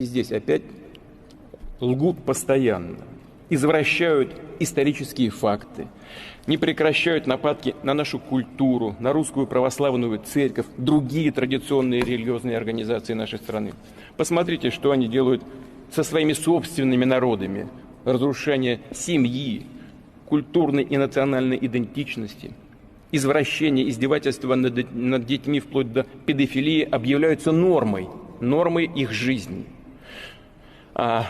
И здесь опять лгут постоянно, извращают исторические факты, не прекращают нападки на нашу культуру, на русскую православную церковь, другие традиционные религиозные организации нашей страны. Посмотрите, что они делают со своими собственными народами. Разрушение семьи, культурной и национальной идентичности, извращение, издевательства над детьми вплоть до педофилии объявляются нормой их жизни. А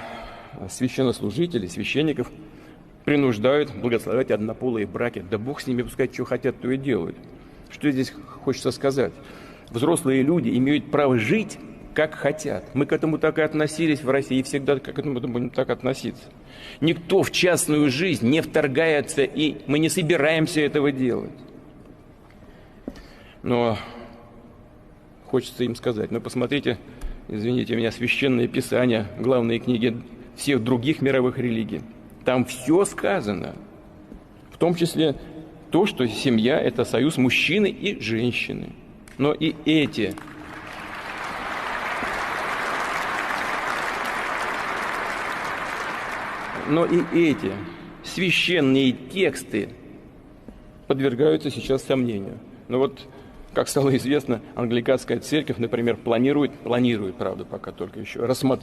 священнослужители, священников принуждают благословлять однополые браки. Да Бог с ними, пускай что хотят, то и делают. Что здесь хочется сказать? Взрослые люди имеют право жить, как хотят. Мы к этому так и относились в России, и всегда к этому будем так относиться. Никто в частную жизнь не вторгается, и мы не собираемся этого делать. Но хочется им сказать, посмотрите, извините меня, священное писание, главные книги всех других мировых религий. Там все сказано, в том числе то, что семья – это союз мужчины и женщины. Но и эти священные тексты подвергаются сейчас сомнению. Как стало известно, англиканская церковь, например, планирует, правда, пока только еще, рассмотреть